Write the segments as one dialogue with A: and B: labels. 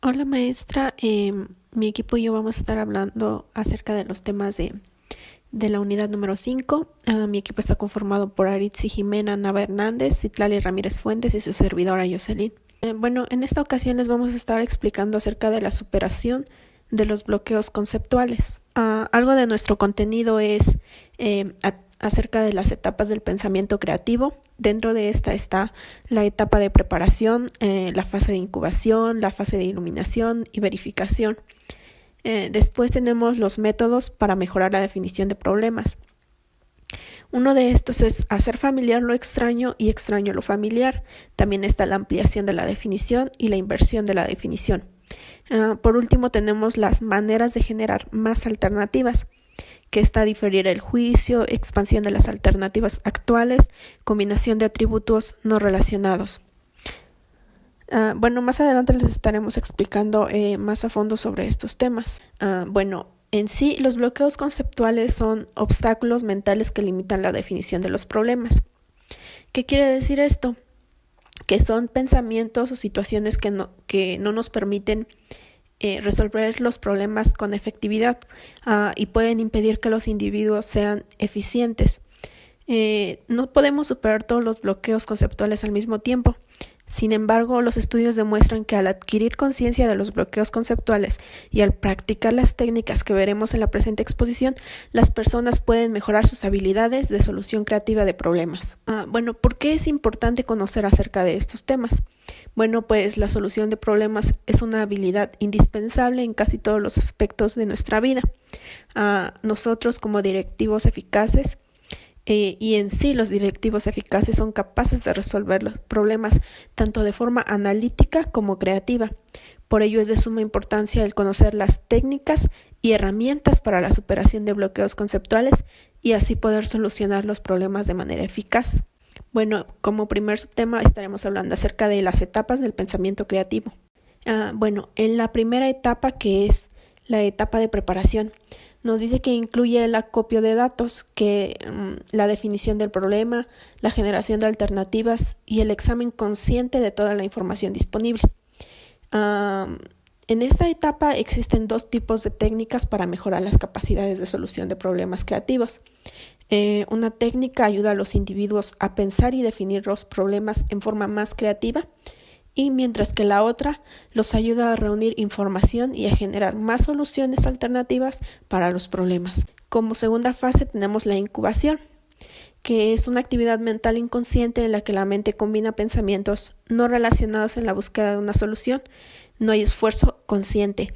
A: Hola maestra, mi equipo y yo vamos a estar hablando acerca de los temas de la unidad número 5. Mi equipo está conformado por Aritzi Jimena Nava Hernández, Citlali Ramírez Fuentes y su servidora Jocelyn. Bueno, en esta ocasión les vamos a estar explicando acerca de la superación de los bloqueos conceptuales. Algo de nuestro contenido es acerca de las etapas del pensamiento creativo. Dentro de esta está la etapa de preparación, la fase de incubación, la fase de iluminación y verificación. Después tenemos los métodos para mejorar la definición de problemas. Uno de estos es hacer familiar lo extraño y extraño lo familiar. También está la ampliación de la definición y la inversión de la definición. Por último tenemos las maneras de generar más alternativas, que está diferir el juicio, expansión de las alternativas actuales, combinación de atributos no relacionados. Bueno, más adelante les estaremos explicando más a fondo sobre estos temas. En sí, los bloqueos conceptuales son obstáculos mentales que limitan la definición de los problemas. ¿Qué quiere decir esto? Que son pensamientos o situaciones que no nos permiten resolver los problemas con efectividad y pueden impedir que los individuos sean eficientes. No podemos superar todos los bloqueos conceptuales al mismo tiempo. Sin embargo, los estudios demuestran que al adquirir conciencia de los bloqueos conceptuales y al practicar las técnicas que veremos en la presente exposición, las personas pueden mejorar sus habilidades de solución creativa de problemas. ¿Por qué es importante conocer acerca de estos temas? Bueno, pues la solución de problemas es una habilidad indispensable en casi todos los aspectos de nuestra vida. Nosotros como directivos eficaces y en sí los directivos eficaces son capaces de resolver los problemas tanto de forma analítica como creativa. Por ello es de suma importancia el conocer las técnicas y herramientas para la superación de bloqueos conceptuales y así poder solucionar los problemas de manera eficaz. Bueno, como primer subtema estaremos hablando acerca de las etapas del pensamiento creativo. En la primera etapa, que es la etapa de preparación, nos dice que incluye el acopio de datos, la definición del problema, la generación de alternativas y el examen consciente de toda la información disponible. En esta etapa existen dos tipos de técnicas para mejorar las capacidades de solución de problemas creativos. Una técnica ayuda a los individuos a pensar y definir los problemas en forma más creativa, y mientras que la otra los ayuda a reunir información y a generar más soluciones alternativas para los problemas. Como segunda fase tenemos la incubación, que es una actividad mental inconsciente en la que la mente combina pensamientos no relacionados en la búsqueda de una solución. No hay esfuerzo consciente.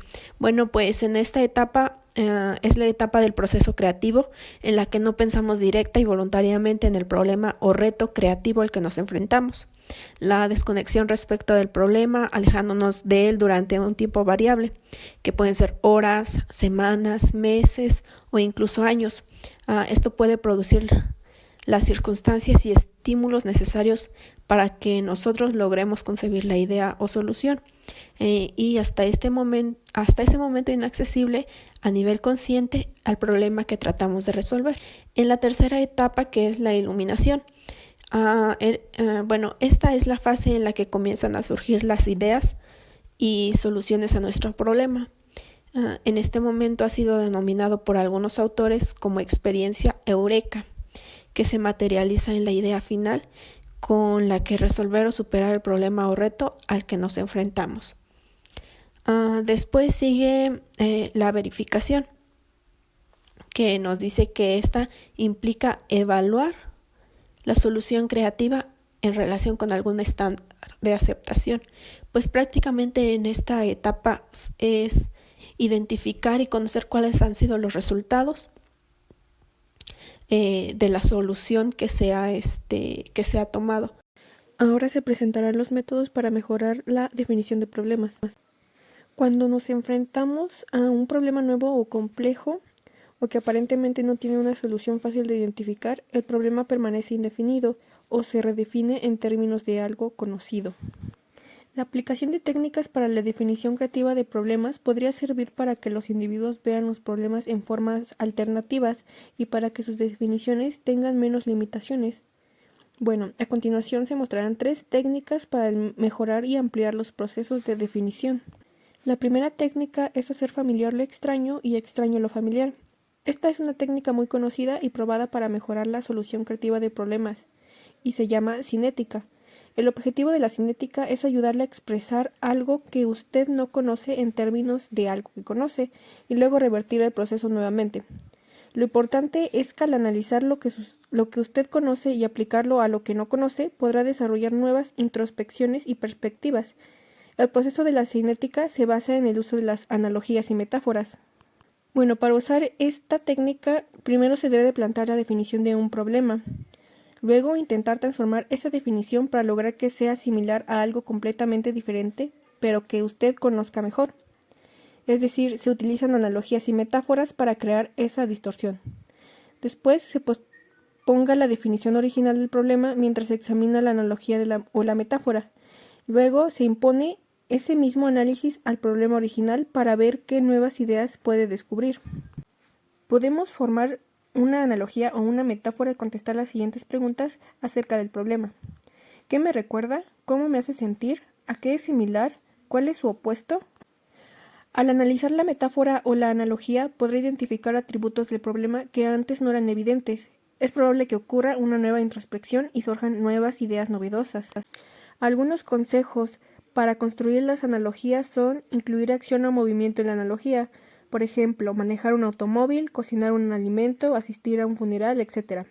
A: Pues en esta etapa es la etapa del proceso creativo en la que no pensamos directa y voluntariamente en el problema o reto creativo al que nos enfrentamos. La desconexión respecto del problema, alejándonos de él durante un tiempo variable, que pueden ser horas, semanas, meses o incluso años. Esto puede producir las circunstancias y estímulos necesarios para que nosotros logremos concebir la idea o solución. Y hasta ese momento inaccesible a nivel consciente al problema que tratamos de resolver. En la tercera etapa, que es la iluminación, esta es la fase en la que comienzan a surgir las ideas y soluciones a nuestro problema. En este momento ha sido denominado por algunos autores como experiencia eureka, que se materializa en la idea final con la que resolver o superar el problema o reto al que nos enfrentamos. Después sigue la verificación, que nos dice que esta implica evaluar la solución creativa en relación con algún estándar de aceptación. Pues prácticamente en esta etapa es identificar y conocer cuáles han sido los resultados de la solución que se ha tomado.
B: Ahora se presentarán los métodos para mejorar la definición de problemas. Cuando nos enfrentamos a un problema nuevo o complejo, o que aparentemente no tiene una solución fácil de identificar, el problema permanece indefinido o se redefine en términos de algo conocido. La aplicación de técnicas para la definición creativa de problemas podría servir para que los individuos vean los problemas en formas alternativas y para que sus definiciones tengan menos limitaciones. A continuación se mostrarán 3 técnicas para mejorar y ampliar los procesos de definición. La primera técnica es hacer familiar lo extraño y extraño lo familiar. Esta es una técnica muy conocida y probada para mejorar la solución creativa de problemas, y se llama cinética. El objetivo de la cinética es ayudarle a expresar algo que usted no conoce en términos de algo que conoce, y luego revertir el proceso nuevamente. Lo importante es que al analizar lo que usted conoce y aplicarlo a lo que no conoce, podrá desarrollar nuevas introspecciones y perspectivas. El proceso de la cinética se basa en el uso de las analogías y metáforas. Bueno, para usar esta técnica, primero se debe plantear la definición de un problema. Luego intentar transformar esa definición para lograr que sea similar a algo completamente diferente, pero que usted conozca mejor. Es decir, se utilizan analogías y metáforas para crear esa distorsión. Después se ponga la definición original del problema mientras se examina la analogía o la metáfora. Luego se impone ese mismo análisis al problema original para ver qué nuevas ideas puede descubrir. Podemos formar una analogía o una metáfora y contestar las siguientes preguntas acerca del problema. ¿Qué me recuerda? ¿Cómo me hace sentir? ¿A qué es similar? ¿Cuál es su opuesto? Al analizar la metáfora o la analogía, podrá identificar atributos del problema que antes no eran evidentes. Es probable que ocurra una nueva introspección y surjan nuevas ideas novedosas. Algunos consejos para construir las analogías son incluir acción o movimiento en la analogía. Por ejemplo, manejar un automóvil, cocinar un alimento, asistir a un funeral, etc.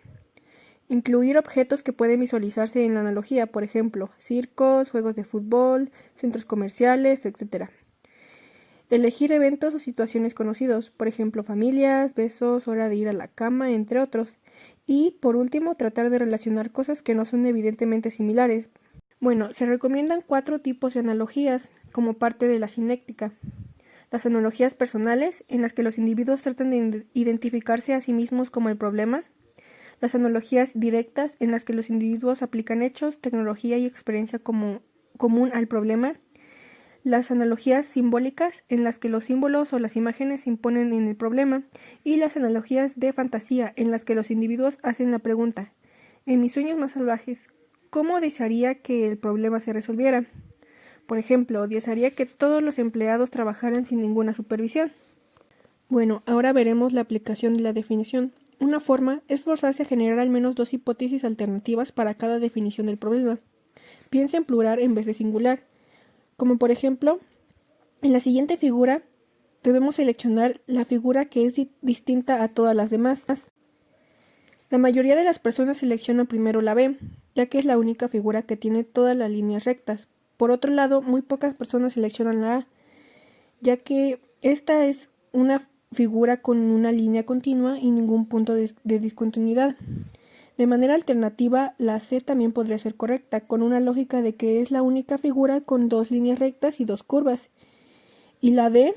B: Incluir objetos que pueden visualizarse en la analogía, por ejemplo, circos, juegos de fútbol, centros comerciales, etc. Elegir eventos o situaciones conocidos, por ejemplo, familias, besos, hora de ir a la cama, entre otros. Y, por último, tratar de relacionar cosas que no son evidentemente similares. Bueno, se recomiendan 4 tipos de analogías como parte de la cinética. Las analogías personales, en las que los individuos tratan de identificarse a sí mismos como el problema. Las analogías directas, en las que los individuos aplican hechos, tecnología y experiencia común al problema. Las analogías simbólicas, en las que los símbolos o las imágenes se imponen en el problema. Y las analogías de fantasía, en las que los individuos hacen la pregunta: en mis sueños más salvajes, ¿cómo desearía que el problema se resolviera? Por ejemplo, desearía que todos los empleados trabajaran sin ninguna supervisión. Bueno, ahora veremos la aplicación de la definición. Una forma es forzarse a generar al menos 2 hipótesis alternativas para cada definición del problema. Piensa en plural en vez de singular. Como por ejemplo, en la siguiente figura debemos seleccionar la figura que es distinta a todas las demás. La mayoría de las personas seleccionan primero la B, ya que es la única figura que tiene todas las líneas rectas. Por otro lado, muy pocas personas seleccionan la A, ya que esta es una figura con una línea continua y ningún punto de discontinuidad. De manera alternativa, la C también podría ser correcta, con una lógica de que es la única figura con 2 líneas rectas y 2 curvas. Y la D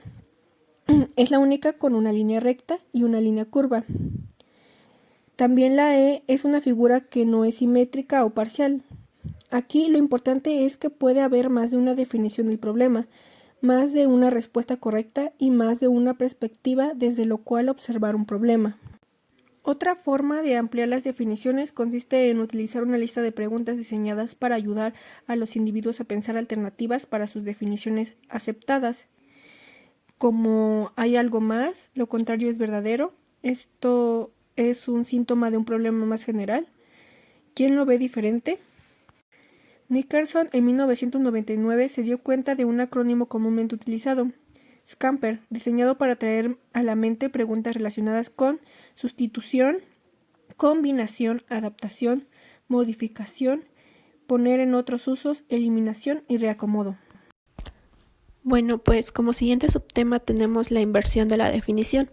B: es la única con una línea recta y una línea curva. También la E es una figura que no es simétrica o parcial. Aquí lo importante es que puede haber más de una definición del problema, más de una respuesta correcta y más de una perspectiva desde lo cual observar un problema. Otra forma de ampliar las definiciones consiste en utilizar una lista de preguntas diseñadas para ayudar a los individuos a pensar alternativas para sus definiciones aceptadas. Como hay algo más, lo contrario es verdadero, esto es un síntoma de un problema más general. ¿Quién lo ve diferente? Nickerson en 1999 se dio cuenta de un acrónimo comúnmente utilizado, SCAMPER, diseñado para traer a la mente preguntas relacionadas con sustitución, combinación, adaptación, modificación, poner en otros usos, eliminación y reacomodo.
A: Bueno, pues como siguiente subtema tenemos la inversión de la definición.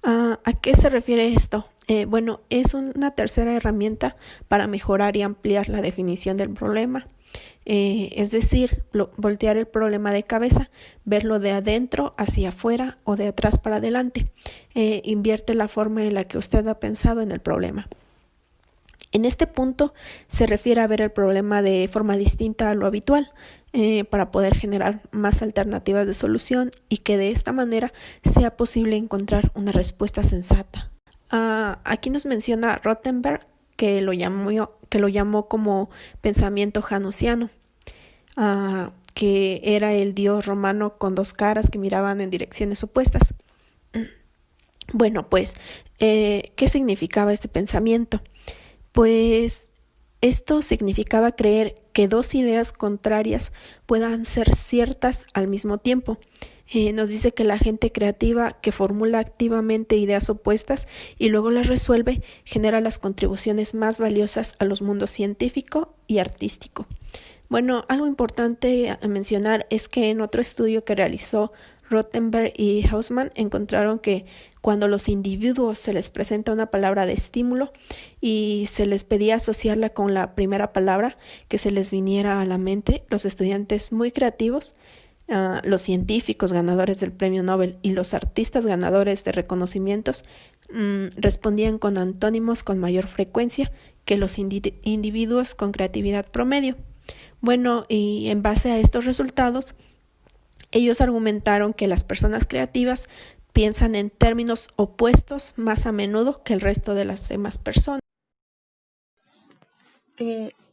A: ¿A qué se refiere esto? Bueno, es una tercera herramienta para mejorar y ampliar la definición del problema. Es decir, voltear el problema de cabeza, verlo de adentro hacia afuera o de atrás para adelante. Invierte la forma en la que usted ha pensado en el problema. En este punto se refiere a ver el problema de forma distinta a lo habitual, para poder generar más alternativas de solución y que de esta manera sea posible encontrar una respuesta sensata. Aquí nos menciona Rothenberg que lo llamó como pensamiento janusiano. que era el dios romano con dos caras que miraban en direcciones opuestas. Bueno, pues, ¿qué significaba este pensamiento? Pues esto significaba creer que dos ideas contrarias puedan ser ciertas al mismo tiempo. Nos dice que la gente creativa que formula activamente ideas opuestas y luego las resuelve genera las contribuciones más valiosas a los mundos científico y artístico. Bueno, algo importante a mencionar es que en otro estudio que realizó Rothenberg y Hausmann encontraron que cuando a los individuos se les presenta una palabra de estímulo y se les pedía asociarla con la primera palabra que se les viniera a la mente, los estudiantes muy creativos, los científicos ganadores del premio Nobel y los artistas ganadores de reconocimientos respondían con antónimos con mayor frecuencia que los individuos con creatividad promedio. Bueno, y en base a estos resultados, ellos argumentaron que las personas creativas piensan en términos opuestos más a menudo que el resto de las demás personas.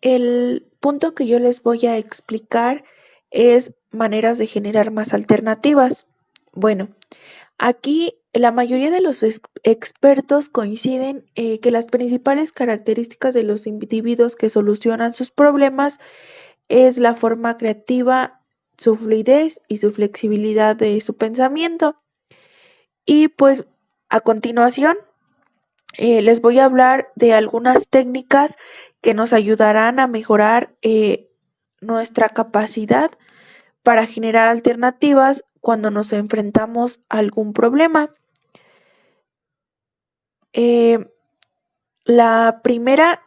C: El punto que yo les voy a explicar es maneras de generar más alternativas. Bueno, aquí la mayoría de los expertos coinciden que las principales características de los individuos que solucionan sus problemas es la forma creativa, su fluidez y su flexibilidad de su pensamiento. Y pues a continuación les voy a hablar de algunas técnicas que nos ayudarán a mejorar nuestra capacidad para generar alternativas cuando nos enfrentamos a algún problema. La primera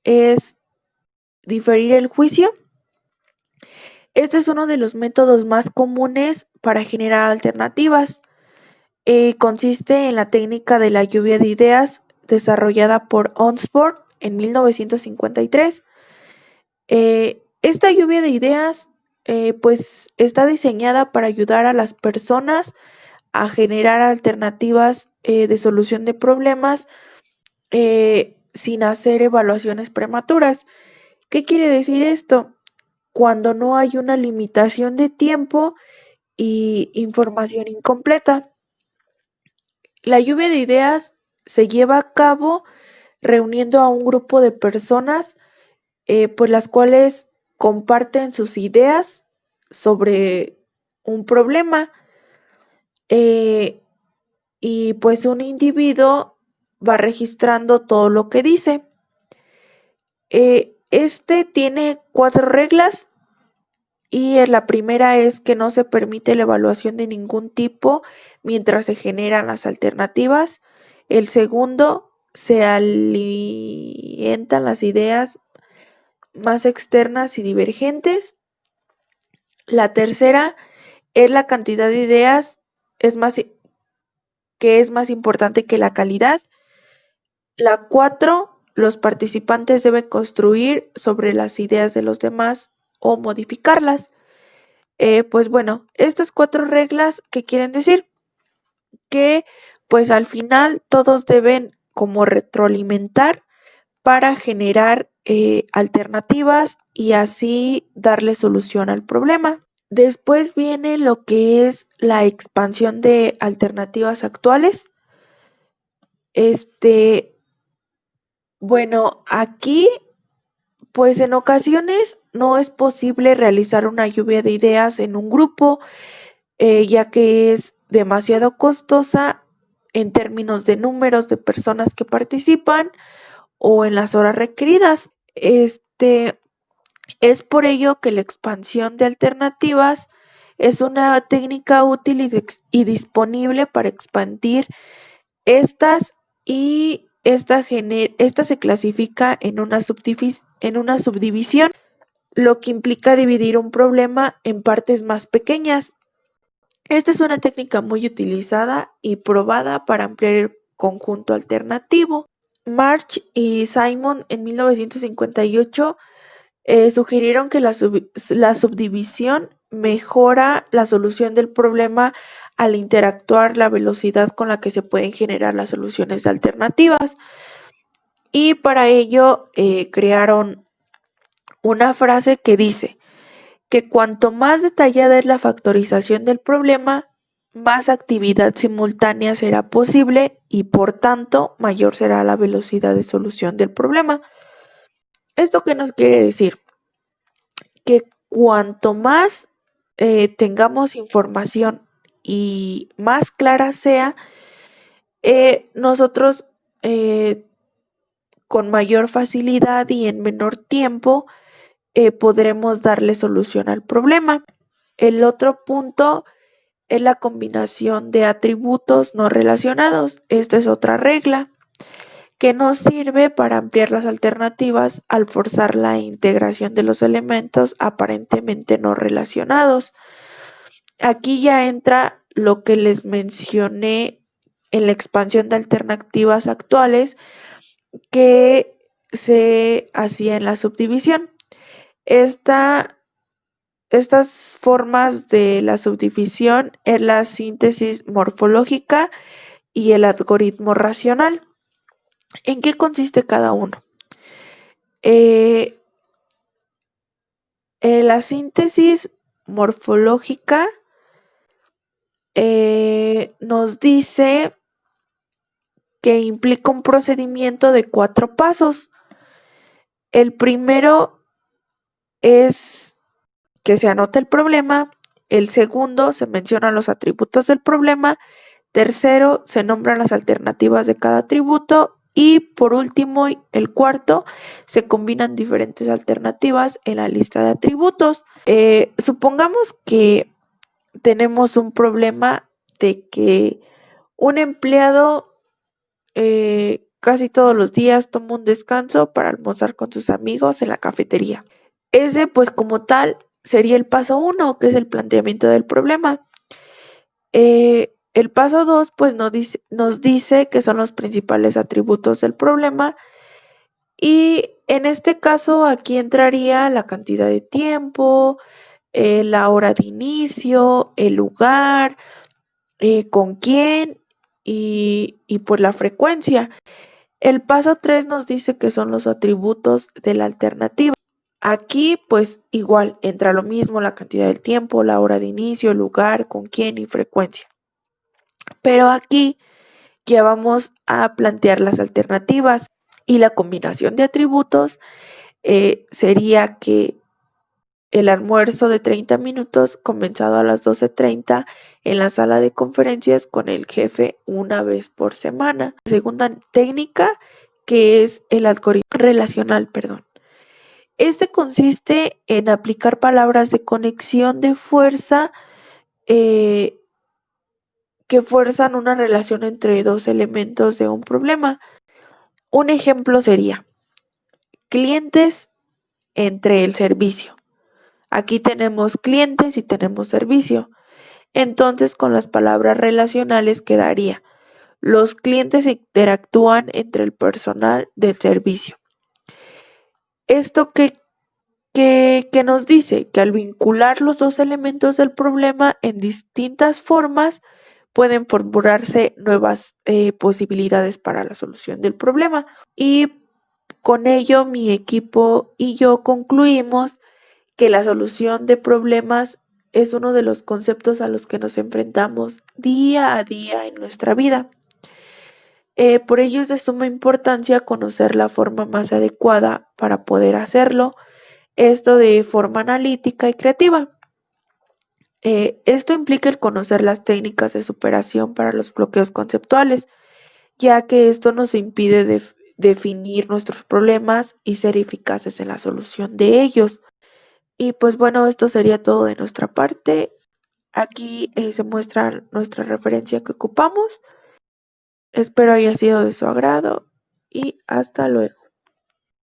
C: es diferir el juicio. Este es uno de los métodos más comunes para generar alternativas. Consiste en la técnica de la lluvia de ideas desarrollada por Osborne en 1953. Esta lluvia de ideas pues está diseñada para ayudar a las personas a generar alternativas de solución de problemas sin hacer evaluaciones prematuras. ¿Qué quiere decir esto? Cuando no hay una limitación de tiempo y información incompleta. La lluvia de ideas se lleva a cabo reuniendo a un grupo de personas pues las cuales comparten sus ideas sobre un problema y pues un individuo va registrando todo lo que dice. Este tiene 4 reglas y la primera es que no se permite la evaluación de ningún tipo mientras se generan las alternativas. El segundo, se alientan las ideas más externas y divergentes. La tercera es la cantidad de ideas que es más importante que la calidad. La 4, los participantes deben construir sobre las ideas de los demás o modificarlas. Pues bueno, estas 4 reglas, ¿qué quieren decir? Que pues al final todos deben como retroalimentar para generar alternativas y así darle solución al problema. Después viene lo que es la expansión de alternativas actuales. Bueno, aquí pues en ocasiones no es posible realizar una lluvia de ideas en un grupo, ya que es demasiado costosa en términos de números de personas que participan o en las horas requeridas. Es por ello que la expansión de alternativas es una técnica útil y disponible para expandir estas y esta se clasifica en una subdivisión, lo que implica dividir un problema en partes más pequeñas. Esta es una técnica muy utilizada y probada para ampliar el conjunto alternativo. March y Simon en 1958 sugirieron que la subdivisión mejora la solución del problema al interactuar la velocidad con la que se pueden generar las soluciones alternativas. Y para ello crearon una frase que dice: que cuanto más detallada es la factorización del problema, más actividad simultánea será posible y por tanto mayor será la velocidad de solución del problema. ¿Esto qué nos quiere decir? Que cuanto más tengamos información y más clara sea, nosotros con mayor facilidad y en menor tiempo podremos darle solución al problema. El otro punto es la combinación de atributos no relacionados. Esta es otra regla que nos sirve para ampliar las alternativas al forzar la integración de los elementos aparentemente no relacionados. Aquí ya entra lo que les mencioné en la expansión de alternativas actuales que se hacía en la subdivisión. Estas formas de la subdivisión es la síntesis morfológica y el algoritmo racional. ¿En qué consiste cada uno? La síntesis morfológica nos dice que implica un procedimiento de 4 pasos. El primero es que se anota el problema. El segundo, se mencionan los atributos del problema. Tercero, se nombran las alternativas de cada atributo. Y por último, el cuarto, se combinan diferentes alternativas en la lista de atributos. Supongamos que tenemos un problema de que un empleado casi todos los días toma un descanso para almorzar con sus amigos en la cafetería. Ese, pues como tal, sería el paso 1, que es el planteamiento del problema. El paso 2, pues nos dice que son los principales atributos del problema. Y en este caso, aquí entraría la cantidad de tiempo, la hora de inicio, el lugar, con quién y pues la frecuencia. El paso 3 nos dice que son los atributos de la alternativa. Aquí pues igual entra lo mismo, la cantidad del tiempo, la hora de inicio, el lugar, con quién y frecuencia. Pero aquí ya vamos a plantear las alternativas y la combinación de atributos sería que el almuerzo de 30 minutos comenzado a las 12:30 en la sala de conferencias con el jefe una vez por semana. La segunda técnica, que es el algoritmo relacional, Este consiste en aplicar palabras de conexión de fuerza que fuerzan una relación entre dos elementos de un problema. Un ejemplo sería clientes entre el servicio. Aquí tenemos clientes y tenemos servicio. Entonces, con las palabras relacionales quedaría: los clientes interactúan entre el personal del servicio. ¿Esto qué nos dice? Que al vincular los dos elementos del problema en distintas formas, pueden formularse nuevas posibilidades para la solución del problema. Y con ello, mi equipo y yo concluimos que la solución de problemas es uno de los conceptos a los que nos enfrentamos día a día en nuestra vida. Por ello es de suma importancia conocer la forma más adecuada para poder hacerlo, esto de forma analítica y creativa. Esto implica el conocer las técnicas de superación para los bloqueos conceptuales, ya que esto nos impide definir nuestros problemas y ser eficaces en la solución de ellos. Y pues bueno, esto sería todo de nuestra parte. Aquí se muestra nuestra referencia que ocupamos. Espero haya sido de su agrado y hasta luego.